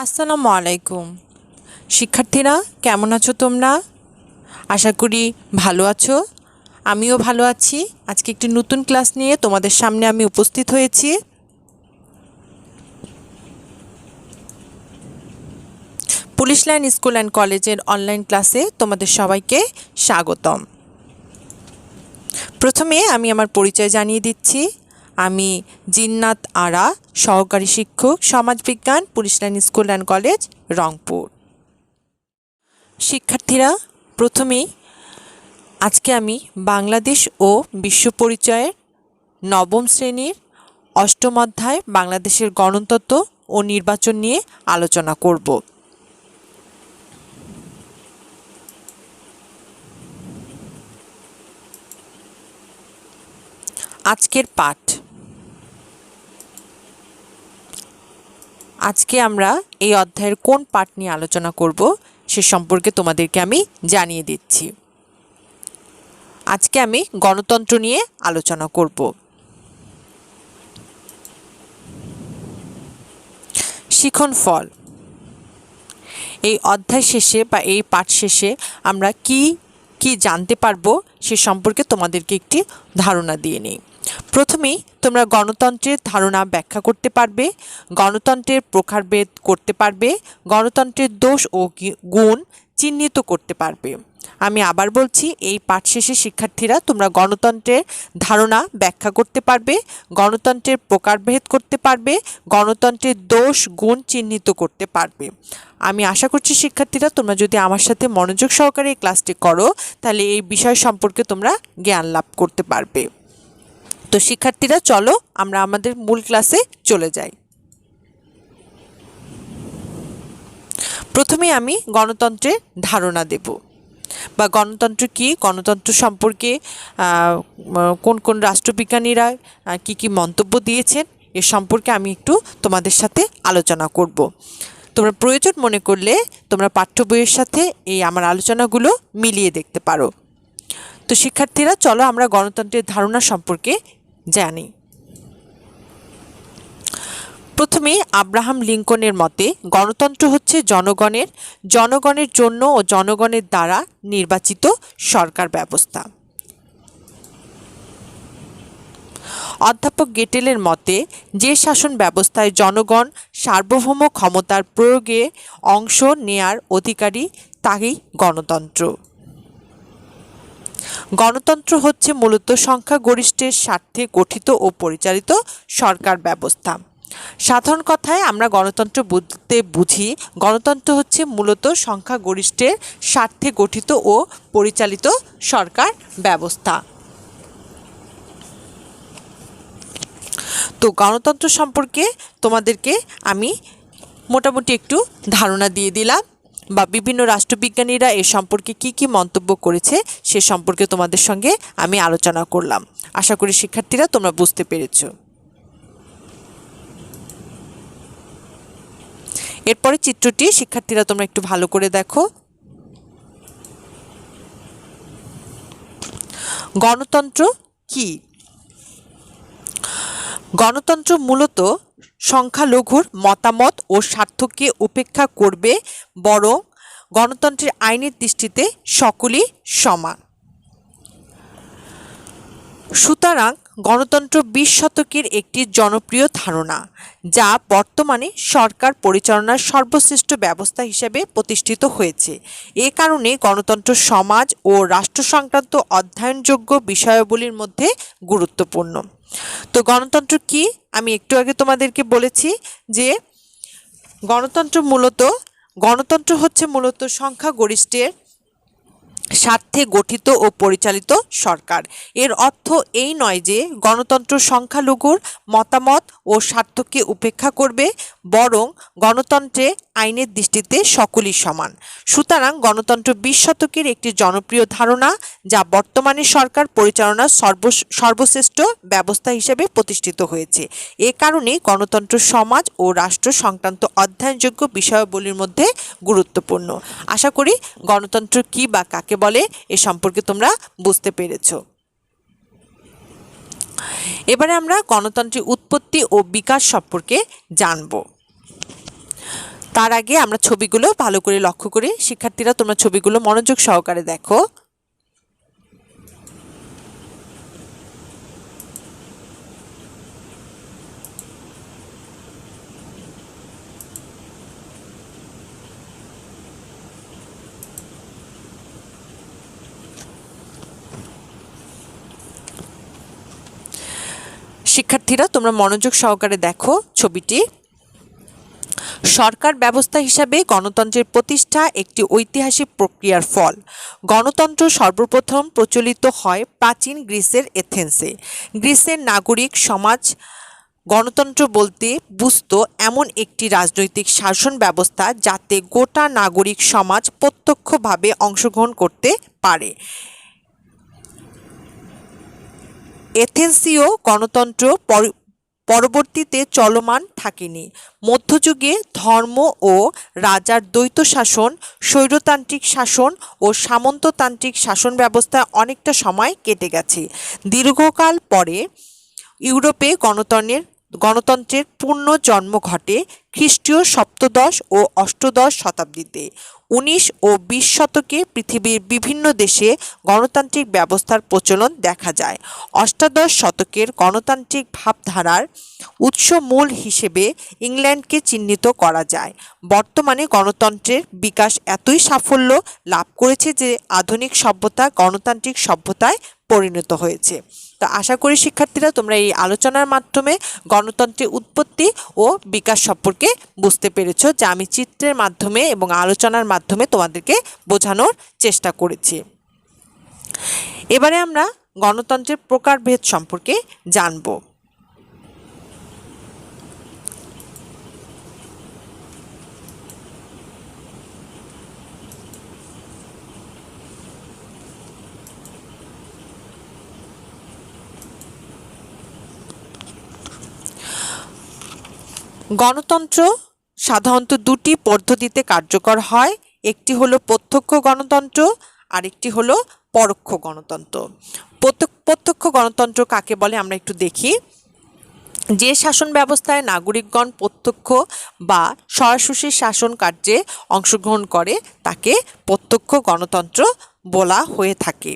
আসসালামু আলাইকুম। শিক্ষার্থীরা কেমন আছো তোমরা? আশা করি ভালো আছো। আমিও ভালো আছি। আজকে একটি নতুন ক্লাস নিয়ে তোমাদের সামনে আমি উপস্থিত হয়েছি। পুলিশ লাইন স্কুল অ্যান্ড কলেজের অনলাইন ক্লাসে তোমাদের সবাইকে স্বাগতম। প্রথমে আমি আমার পরিচয় জানিয়ে দিচ্ছি। আমি জিন্নাত আরা, সহকারী শিক্ষক, সমাজবিজ্ঞান, police line school and college, Rangpur. শিক্ষার্থীরা, প্রথমেই আজকে আমি বাংলাদেশ ও বিশ্ব পরিচয়ের নবম শ্রেণীর অষ্টম অধ্যায় বাংলাদেশের গণতন্ত্র ও নির্বাচন নিয়ে আলোচনা করব। আজকের পাঠ। আজকে আমরা এই অধ্যায়ের কোন পাঠ নিয়ে আলোচনা করব সে সম্পর্কে তোমাদেরকে আমি জানিয়ে দিচ্ছি। আজকে আমি গণতন্ত্র নিয়ে আলোচনা করব। শিখন ফল। এই অধ্যায় শেষে বা এই পাঠ শেষে আমরা কি জানতে পারবো সে সম্পর্কে তোমাদেরকে একটি ধারণা দিয়ে নিই। প্রথমেই তোমরা গণতন্ত্রের ধারণা ব্যাখ্যা করতে পারবে, গণতন্ত্রের প্রকারভেদ করতে পারবে, গণতন্ত্রের দোষ ও গুণ চিহ্নিত করতে পারবে। আমি আবার বলছি, এই পাঠ শেষে শিক্ষার্থীরা তোমরা গণতন্ত্রের ধারণা ব্যাখ্যা করতে পারবে, গণতন্ত্রের প্রকারভেদ করতে পারবে, গণতন্ত্রের দোষ গুণ চিহ্নিত করতে পারবে। আমি আশা করছি শিক্ষার্থীরা তোমরা যদি আমার সাথে মনোযোগ সহকারে এই ক্লাসটি করো তাহলে এই বিষয় সম্পর্কে তোমরা জ্ঞান লাভ করতে পারবে। তো শিক্ষার্থীরা চলো আমরা আমাদের মূল ক্লাসে চলে যাই। প্রথমে আমি গণতন্ত্রের ধারণা দেব বা গণতন্ত্র কী, গণতন্ত্র সম্পর্কে কোন কোন রাষ্ট্রবিজ্ঞানীরা কি মন্তব্য দিয়েছেন এ সম্পর্কে আমি একটু তোমাদের সাথে আলোচনা করব। তোমরা প্রয়োজন মনে করলে তোমরা পাঠ্য বইয়ের সাথে এই আমার আলোচনাগুলো মিলিয়ে দেখতে পারো। তো শিক্ষার্থীরা চলো আমরা গণতন্ত্রের ধারণা সম্পর্কে জানি। প্রথমে আব্রাহাম লিঙ্কনের মতে গণতন্ত্র হচ্ছে জনগণের জন্য ও জনগণের দ্বারা নির্বাচিত সরকার ব্যবস্থা। অধ্যাপক গেটেলের মতে যে শাসন ব্যবস্থায় জনগণ সার্বভৌম ক্ষমতার প্রয়োগে অংশ নেয়ার অধিকারী তাই গণতন্ত্র। গণতন্ত্র হচ্ছে মূলত সংখ্যাগরিষ্ঠের স্বার্থে গঠিত ও পরিচালিত সরকার ব্যবস্থা। সাধারণ কথায় আমরা গণতন্ত্র বলতে বুঝি গণতন্ত্র হচ্ছে মূলত সংখ্যাগরিষ্ঠের স্বার্থে গঠিত ও পরিচালিত সরকার ব্যবস্থা। তো গণতন্ত্র সম্পর্কে তোমাদেরকে আমি মোটামুটি একটু ধারণা দিয়ে দিলাম বা বিভিন্ন রাষ্ট্রবিজ্ঞানীরা এ সম্পর্কে কি মন্তব্য করেছে সে সম্পর্কে তোমাদের সঙ্গে আমি আলোচনা করলাম। আশা করি শিক্ষার্থীরা তোমরা বুঝতে পেরেছ। এরপরে চিত্রটি শিক্ষার্থীরা তোমরা একটু ভালো করে দেখো। গণতন্ত্র কি? গণতন্ত্র মূলত সংখ্যালঘুর মতামত ও স্বার্থকে উপেক্ষা করবে, বরং গণতন্ত্রের আইনের দৃষ্টিতে সকলেই সমান। সুতরাং গণতন্ত্র 20 শতকের একটি জনপ্রিয় ধারণা যা বর্তমানে সরকার পরিচালনার সর্বশ্রেষ্ঠ ব্যবস্থা হিসেবে প্রতিষ্ঠিত হয়েছে। এ কারণে গণতন্ত্র সমাজ ও রাষ্ট্র সংক্রান্ত অধ্যয়নযোগ্য বিষয়াবলীর মধ্যে গুরুত্বপূর্ণ। তো গণতন্ত্র কি আমি একটু আগে তোমাদেরকে বলেছি যে গণতন্ত্র হচ্ছে মূলত সংখ্যাগরিষ্ঠের স্বার্থে গঠিত ও পরিচালিত সরকার। এর অর্থ এই নয় যে গণতন্ত্র সংখ্যালঘুর মতামত ও স্বার্থকে উপেক্ষা করবে, বরং গণতন্ত্রে আইনের দৃষ্টিতে সকলই সমান। সুতরাং গণতন্ত্র 20 শতকের একটি জনপ্রিয় ধারণা যা বর্তমানে সরকার পরিচালনার সর্বশ্রেষ্ঠ ব্যবস্থা হিসেবে প্রতিষ্ঠিত হয়েছে। এ কারণে গণতন্ত্র সমাজ ও রাষ্ট্র সংক্রান্ত অধ্যয়নযোগ্য বিষয়াবলীর মধ্যে গুরুত্বপূর্ণ। আশা করি গণতন্ত্র কি বা কাকে বলে এ সম্পর্কে তোমরা বুঝতে পেরেছ। এবারে আমরা গণতন্ত্রের উৎপত্তি ও বিকাশ সম্পর্কে জানব। তার আগে আমরা ছবিগুলো ভালো করে লক্ষ্য করি। শিক্ষার্থীরা তোমরা ছবিগুলো মনোযোগ সহকারে দেখো। শিক্ষার্থীরা তোমরা মনোযোগ সহকারে দেখো ছবিটি। সরকার ব্যবস্থা হিসাবে গণতন্ত্রের প্রতিষ্ঠা একটি ঐতিহাসিক প্রক্রিয়ার ফল। গণতন্ত্র সর্বপ্রথম প্রচলিত হয় প্রাচীন গ্রিসের এথেন্সে। গ্রিসের নাগরিক সমাজ গণতন্ত্র বলতে বুঝতো এমন একটি রাজনৈতিক শাসন ব্যবস্থা যাতে গোটা নাগরিক সমাজ প্রত্যক্ষভাবে অংশগ্রহণ করতে পারে। এথেন্সীয় গণতন্ত্র পরবর্তীতে চলমান থাকেনি। মধ্যযুগে ধর্ম ও রাজার দ্বৈত শাসন, স্বৈরতান্ত্রিক শাসন ও সামন্ততান্ত্রিক শাসন ব্যবস্থায় অনেকটা সময় কেটে গেছে। দীর্ঘকাল পরে ইউরোপে গণতন্ত্রের পূর্ণ জন্ম ঘটে খ্রিস্টীয় সপ্তদশ ও অষ্টাদশ শতাব্দীতে। 19 ও 20 শতকে পৃথিবীর বিভিন্ন দেশে গণতান্ত্রিক ব্যবস্থার প্রচলন দেখা যায়। অষ্টাদশ শতকের গণতান্ত্রিক ভাবধারার উৎসমূল হিসেবে ইংল্যান্ডকে চিহ্নিত করা যায়। বর্তমানে গণতন্ত্রের বিকাশ এতই সাফল্য লাভ করেছে যে আধুনিক সভ্যতা গণতান্ত্রিক সভ্যতায় পরিণত হয়েছে। তো আশা করি শিক্ষার্থীরা তোমরা এই আলোচনার মাধ্যমে গণতন্ত্রের উৎপত্তি ও বিকাশ সম্পর্কে বুঝতে পেরেছো, যা আমি চিত্রের মাধ্যমে এবং আলোচনার মাধ্যমে তোমাদেরকে বোঝানোর চেষ্টা করেছি। এবারে আমরা গণতন্ত্রের প্রকারভেদ সম্পর্কে জানব। গণতন্ত্র সাধারণত দুটি পদ্ধতিতে কার্যকর হয়। একটি হলো প্রত্যক্ষ গণতন্ত্র, আরেকটি হলো পরোক্ষ গণতন্ত্র। প্রত্যক্ষ গণতন্ত্র কাকে বলে আমরা একটু দেখি। যে শাসন ব্যবস্থায় নাগরিকগণ প্রত্যক্ষ বা সরাসরি শাসন কার্যে অংশগ্রহণ করে তাকে প্রত্যক্ষ গণতন্ত্র বলা হয়ে থাকে।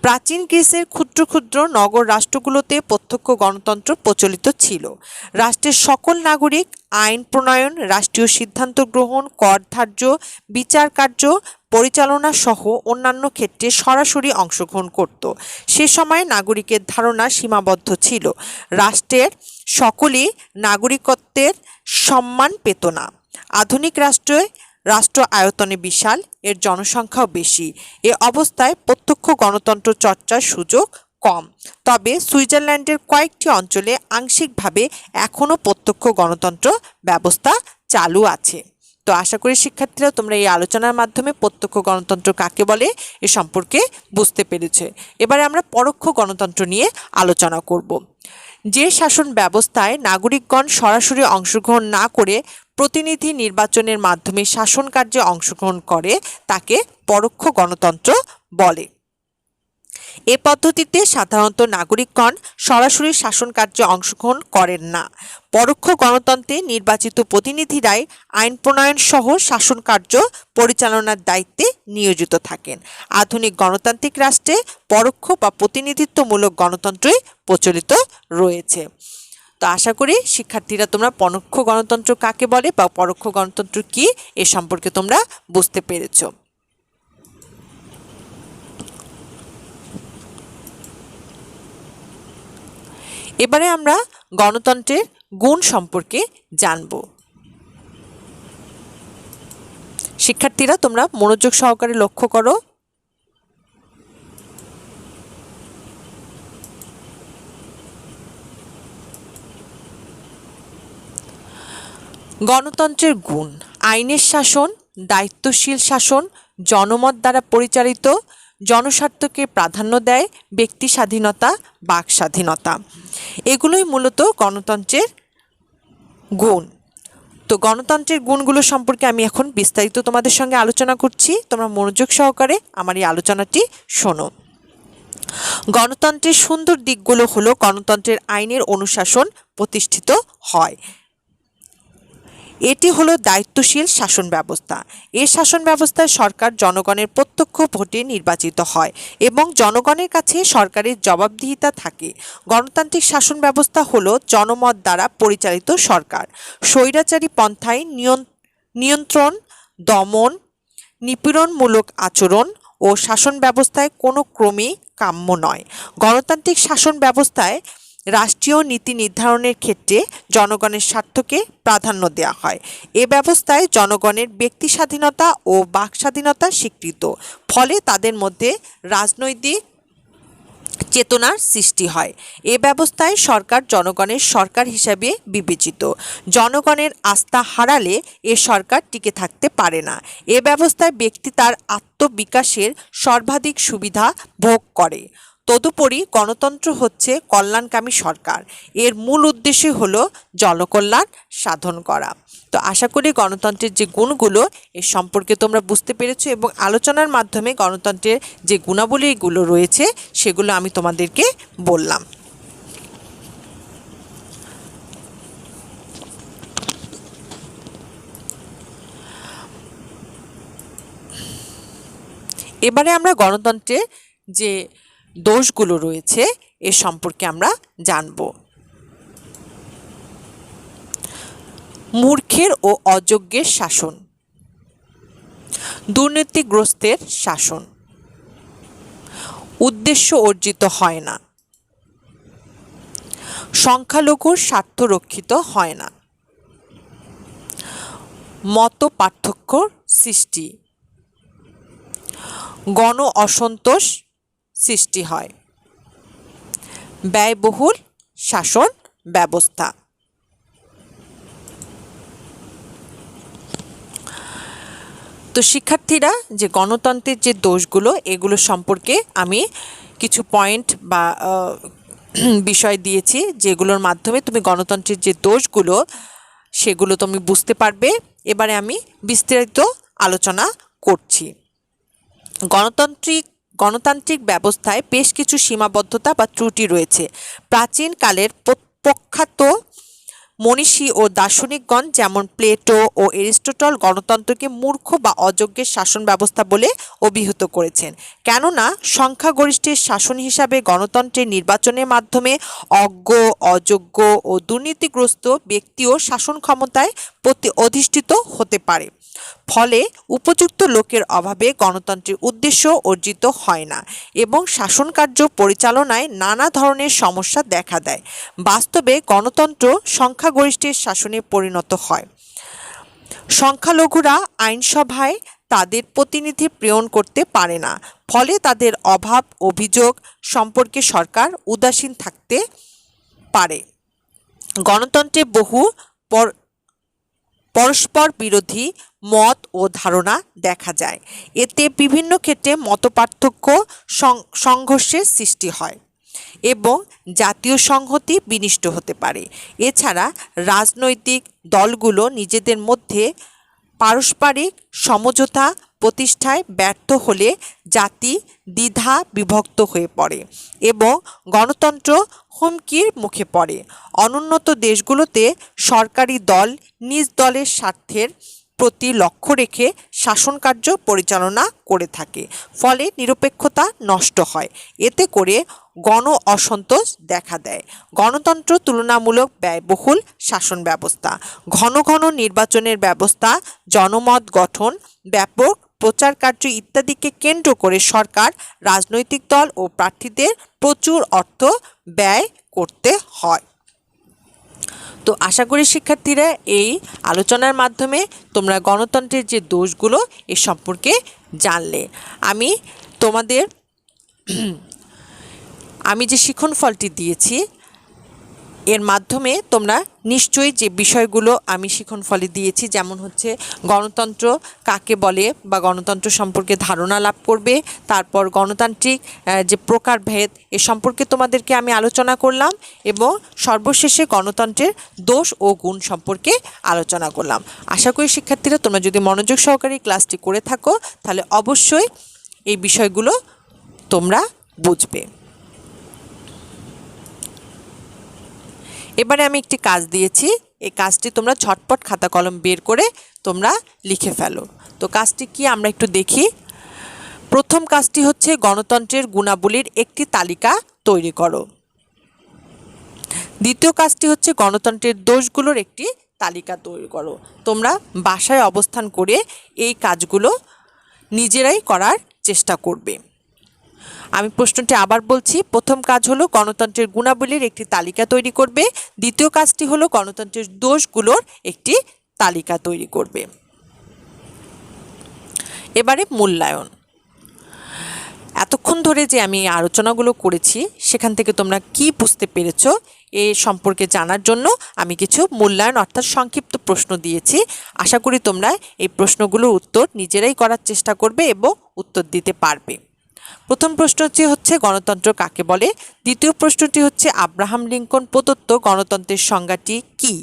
প্রাচীন গ্রিসের ক্ষুদ্র ক্ষুদ্র নগর রাষ্ট্রগুলোতে প্রত্যক্ষ গণতন্ত্র প্রচলিত ছিল। রাষ্ট্রের সকল নাগরিক আইন প্রণয়ন, রাষ্ট্রীয় সিদ্ধান্ত গ্রহণ, কর ধার্য, বিচার কার্য পরিচালনা সহ অন্যান্য ক্ষেত্রে সরাসরি অংশগ্রহণ করত। সে সময় নাগরিকের ধারণা সীমাবদ্ধ ছিল। রাষ্ট্রের সকলেই নাগরিকত্বের সম্মান পেত না। আধুনিক রাষ্ট্র আয়তনে বিশাল, এর জনসংখ্যাও বেশি। এ অবস্থায় প্রত্যক্ষ গণতন্ত্র চর্চার সুযোগ কম। তবে সুইজারল্যান্ডের কয়েকটি অঞ্চলে আংশিকভাবে এখনও প্রত্যক্ষ গণতন্ত্র ব্যবস্থা চালু আছে। তো আশা করি শিক্ষার্থীরা তোমরা এই আলোচনার মাধ্যমে প্রত্যক্ষ গণতন্ত্র কাকে বলে এ সম্পর্কে বুঝতে পেরেছে। এবারে আমরা পরোক্ষ গণতন্ত্র নিয়ে আলোচনা করব। যে শাসন ব্যবস্থায় নাগরিকগণ সরাসরি অংশগ্রহণ না করে প্রতিনিধি নির্বাচনের মাধ্যমে শাসন কার্যে অংশগ্রহণ করে তাকে পরোক্ষ গণতন্ত্র বলে। এ পদ্ধতিতে সাধারণত নাগরিকগণ সরাসরি শাসন কার্যে অংশগ্রহণ করেন না। পরোক্ষ গণতন্ত্রে নির্বাচিত প্রতিনিধিরাই আইন প্রণয়ন সহ শাসন কার্য পরিচালনার দায়িত্বে নিয়োজিত থাকেন। আধুনিক গণতান্ত্রিক রাষ্ট্রে পরোক্ষ বা প্রতিনিধিত্বমূলক গণতন্ত্রই প্রচলিত রয়েছে। তো আশা করি শিক্ষার্থীরা তোমরা পরোক্ষ গণতন্ত্র কাকে বলে বা পরোক্ষ গণতন্ত্র কি এ সম্পর্কে তোমরা বুঝতে পেরেছো। এবারে আমরা গণতন্ত্রের গুণ সম্পর্কে জানব। শিক্ষার্থীরা তোমরা মনোযোগ সহকারে লক্ষ্য করো। গণতন্ত্রের গুণ: আইনের শাসন, দায়িত্বশীল শাসন, জনমত দ্বারা পরিচালিত, জনস্বার্থকে প্রাধান্য দেয়, ব্যক্তি স্বাধীনতা, বাক স্বাধীনতা। এগুলোই মূলত গণতন্ত্রের গুণ। তো গণতন্ত্রের গুণগুলো সম্পর্কে আমি এখন বিস্তারিত তোমাদের সঙ্গে আলোচনা করছি। তোমরা মনোযোগ সহকারে আমার এই আলোচনাটি শোনো। গণতন্ত্রের সুন্দর দিকগুলো হলো গণতন্ত্রের আইনের অনুশাসন প্রতিষ্ঠিত হয়। এটি হলো দায়িত্বশীল শাসন ব্যবস্থা। এই শাসন ব্যবস্থায় সরকার জনগণের প্রত্যক্ষ ভোটে নির্বাচিত হয় এবং জনগণের কাছে সরকারের জবাবদিহিতা থাকে। গণতান্ত্রিক শাসন ব্যবস্থা হলো জনমত দ্বারা পরিচালিত সরকার। স্বৈরাচারী পন্থায় নিয়ন্ত্রণ, দমন, নিপীড়নমূলক আচরণ ও শাসন ব্যবস্থায় কোনো ক্রমেই কাম্য নয়। গণতান্ত্রিক শাসন ব্যবস্থায় রাষ্ট্রীয় নীতি নির্ধারণের ক্ষেত্রে জনগণের স্বার্থকে প্রাধান্য দেওয়া হয়। এ ব্যবস্থায় জনগণের ব্যক্তি স্বাধীনতা ও বাক স্বাধীনতা স্বীকৃত, ফলে তাদের মধ্যে রাজনৈতিক চেতনার সৃষ্টি হয়। এ ব্যবস্থায় সরকার জনগণের সরকার হিসাবে বিবেচিত। জনগণের আস্থা হারালে এ সরকার টিকে থাকতে পারে না। এ ব্যবস্থায় ব্যক্তি তার আত্মবিকাশের সর্বাধিক সুবিধা ভোগ করে। তদুপরি গণতন্ত্র হচ্ছে কল্যাণকামী সরকার। এর মূল উদ্দেশ্য হলো জনকল্যাণ সাধন করা। তো আশা করি গণতন্ত্রের যে গুণগুলো এর সম্পর্কে তোমরা বুঝতে পেরেছো এবং আলোচনার মাধ্যমে গণতন্ত্রের যে গুণাবলীগুলো রয়েছে সেগুলো আমি তোমাদেরকে বললাম। এবারে আমরা গণতন্ত্রের যে দোষগুলো রয়েছে এ সম্পর্কে আমরা জানব। মূর্খের ও অযোগ্যের শাসন, দুর্নীতিগ্রস্তের শাসন, উদ্দেশ্য অর্জিত হয় না, সংখ্যালঘুর স্বার্থ রক্ষিত হয় না, মত পার্থক্য সৃষ্টি, গণ অসন্তোষ সৃষ্টি হয়, ব্যয়বহুল শাসন ব্যবস্থা। তো শিক্ষার্থীরা, যে গণতন্ত্রের যে দোষগুলো এগুলো সম্পর্কে আমি কিছু পয়েন্ট বা বিষয় দিয়েছি, যেগুলোর মাধ্যমে তুমি গণতন্ত্রের যে দোষগুলো সেগুলো তুমি বুঝতে পারবে। এবারে আমি বিস্তারিত আলোচনা করছি। গণতান্ত্রিক ব্যবস্থায় বেশ কিছু সীমাবদ্ধতা বা ত্রুটি রয়েছে। প্রাচীনকালের প্রখ্যাত মনীষী ও দার্শনিকগণ যেমন প্লেটো ও এরিস্টটল গণতন্ত্রকে মূর্খ বা অযোগ্যের শাসন ব্যবস্থা বলে অভিহিত করেছেন, কেননা সংখ্যাগরিষ্ঠের শাসন হিসাবে গণতন্ত্রের নির্বাচনের মাধ্যমে অজ্ঞ, অযোগ্য ও দুর্নীতিগ্রস্ত ব্যক্তিও শাসন ক্ষমতায় অধিষ্ঠিত হতে পারে। ফলে উপযুক্ত লোকের অভাবে গণতন্ত্রের উদ্দেশ্য অর্জিত হয় না এবং শাসনকার্য পরিচালনায় নানা ধরনের সমস্যা দেখা দেয়। বাস্তবে গণতন্ত্র সংখ্যাগরিষ্ঠের শাসনে পরিণত হয়। সংখ্যালঘুরা আইনসভায় তাদের প্রতিনিধি প্রেরণ করতে পারে না, ফলে তাদের অভাব অভিযোগ সম্পর্কে সরকার উদাসীন থাকতে পারে। গণতন্ত্রে বহু পরস্পর বিরোধী মত ও ধারণা দেখা যায়। এতে বিভিন্ন ক্ষেত্রে মতপার্থক্য, সংঘর্ষের সৃষ্টি হয় এবং জাতীয় সংহতি বিনষ্ট হতে পারে। এছাড়া রাজনৈতিক দলগুলো নিজেদের মধ্যে পারস্পরিক সমঝোতা প্রতিষ্ঠায় ব্যর্থ হলে জাতি দ্বিধা বিভক্ত হয়ে পড়ে এবং গণতন্ত্র হুমকির মুখে পড়ে। অনুন্নত দেশগুলোতে সরকারি দল নিজ দলের স্বার্থের প্রতি লক্ষ্য রেখে শাসনকার্য পরিচালনা করে থাকে, ফলে নিরপেক্ষতা নষ্ট হয়। এতে করে গণ অসন্তোষ দেখা দেয়। গণতন্ত্র তুলনামূলক ব্যয়বহুল শাসন ব্যবস্থা। ঘন ঘন নির্বাচনের ব্যবস্থা, জনমত গঠন, ব্যাপক প্রচার কার্য ইত্যাদিকে কেন্দ্র করে সরকার, রাজনৈতিক দল ও প্রার্থীদের প্রচুর অর্থ ব্যয় করতে হয়। তো আশা করি শিক্ষার্থীরা এই আলোচনার মাধ্যমে তোমরা গণতন্ত্রের যে দোষগুলো এ সম্পর্কে জানলে। আমি যে শিখন ফলটি দিয়েছি এর মাধ্যমে তোমরা নিশ্চয়ই যে বিষয়গুলো আমি শিখন ফলে দিয়েছি, যেমন হচ্ছে গণতন্ত্র কাকে বলে বা গণতন্ত্র সম্পর্কে ধারণা লাভ করবে, তারপর গণতান্ত্রিক যে প্রকারভেদ এ সম্পর্কে তোমাদেরকে আমি আলোচনা করলাম এবং সর্বশেষে গণতন্ত্রের দোষ ও গুণ সম্পর্কে আলোচনা করলাম। আশা করি শিক্ষার্থীরা তোমরা যদি মনোযোগ সহকারে ক্লাসটি করে থাকো তাহলে অবশ্যই এই বিষয়গুলো তোমরা বুঝবে। এবারে আমি একটি কাজ দিয়েছি, এই কাজটি তোমরা ঝটপট খাতা কলম বের করে তোমরা লিখে ফেলো। তো কাজটি কি আমরা একটু দেখি। প্রথম কাজটি হচ্ছে গণতন্ত্রের গুণাবলীর একটি তালিকা তৈরি করো। দ্বিতীয় কাজটি হচ্ছে গণতন্ত্রের দোষগুলোর একটি তালিকা তৈরি করো। তোমরা বাসায় অবস্থান করে এই কাজগুলো নিজেরাই করার চেষ্টা করবে। আমি প্রশ্নটি আবার বলছি। প্রথম কাজ হলো গণতন্ত্রের গুণাবলীর একটি তালিকা তৈরি করবে। দ্বিতীয় কাজটি হলো গণতন্ত্রের দোষগুলোর একটি তালিকা তৈরি করবে। এবারে মূল্যায়ন। এতক্ষণ ধরে যে আমি এই আলোচনাগুলো করেছি সেখান থেকে তোমরা কি বুঝতে পেরেছো এ সম্পর্কে জানার জন্য আমি কিছু মূল্যায়ন অর্থাৎ সংক্ষিপ্ত প্রশ্ন দিয়েছি। আশা করি তোমরা এই প্রশ্নগুলোর উত্তর নিজেরাই করার চেষ্টা করবে এবং উত্তর দিতে পারবে। প্রথম প্রশ্নটি হচ্ছে গণতন্ত্র কাকে বলে। দ্বিতীয় প্রশ্নটি হচ্ছে আব্রাহাম লিঙ্কন প্রদত্ত গণতন্ত্রের সংজ্ঞাটি কি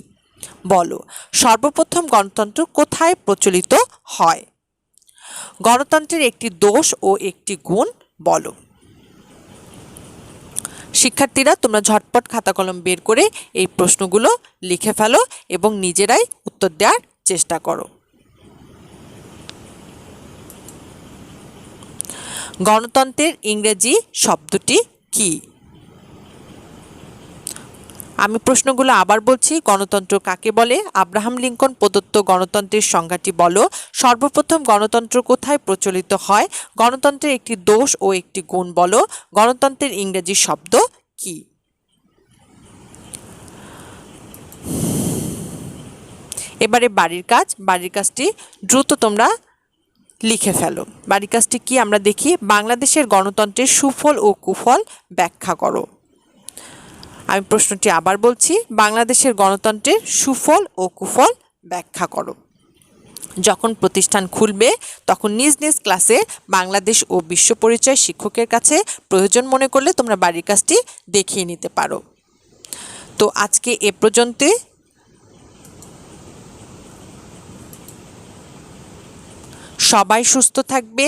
বলো। সর্বপ্রথম গণতন্ত্র কোথায় প্রচলিত হয়। গণতন্ত্রের একটি দোষ ও একটি গুণ বলো। শিক্ষার্থীরা তোমরা ঝটপট খাতা কলম বের করে এই প্রশ্নগুলো লিখে ফেলো এবং নিজেরাই উত্তর দেওয়ার চেষ্টা করো। গণতন্ত্রের ইংরেজি শব্দটি কি। আমি প্রশ্নগুলো আবার বলছি। গণতন্ত্র কাকে বলে। আব্রাহাম লিঙ্কন প্রদত্ত গণতন্ত্রের সংজ্ঞাটি বলো। সর্বপ্রথম গণতন্ত্র কোথায় প্রচলিত হয়। গণতন্ত্রের একটি দোষ ও একটি গুণ বলো। গণতন্ত্রের ইংরেজি শব্দ কি। এবারে বাড়ির কাজ। বাড়ির কাজটি দ্রুত তোমরা লিখে ফেলো। বাড়ির কাজটি কি আমরা দেখি। বাংলাদেশের গণতন্ত্রের সুফল ও কুফল ব্যাখ্যা করো। আমি প্রশ্নটি আবার বলছি। বাংলাদেশের গণতন্ত্রের সুফল ও কুফল ব্যাখ্যা করো। যখন প্রতিষ্ঠান খুলবে তখন নিজ নিজ ক্লাসে বাংলাদেশ ও বিশ্ব পরিচয় শিক্ষকের কাছে প্রয়োজন মনে করলে তোমরা বাড়ির কাজটি দেখিয়ে নিতে পারো। তো আজকে এ পর্যন্তই। সবাই সুস্থ থাকবে,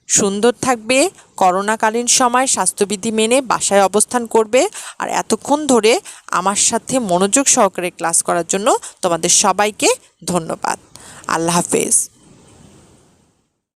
সুন্দর থাকবে। করোনাকালীন সময় স্বাস্থ্যবিধি মেনে বাসায় অবস্থান করবে। আর এতক্ষণ ধরে আমার সাথে মনোযোগ সহকারে ক্লাস করার জন্য তোমাদের সবাইকে ধন্যবাদ। আল্লাহ হাফেজ।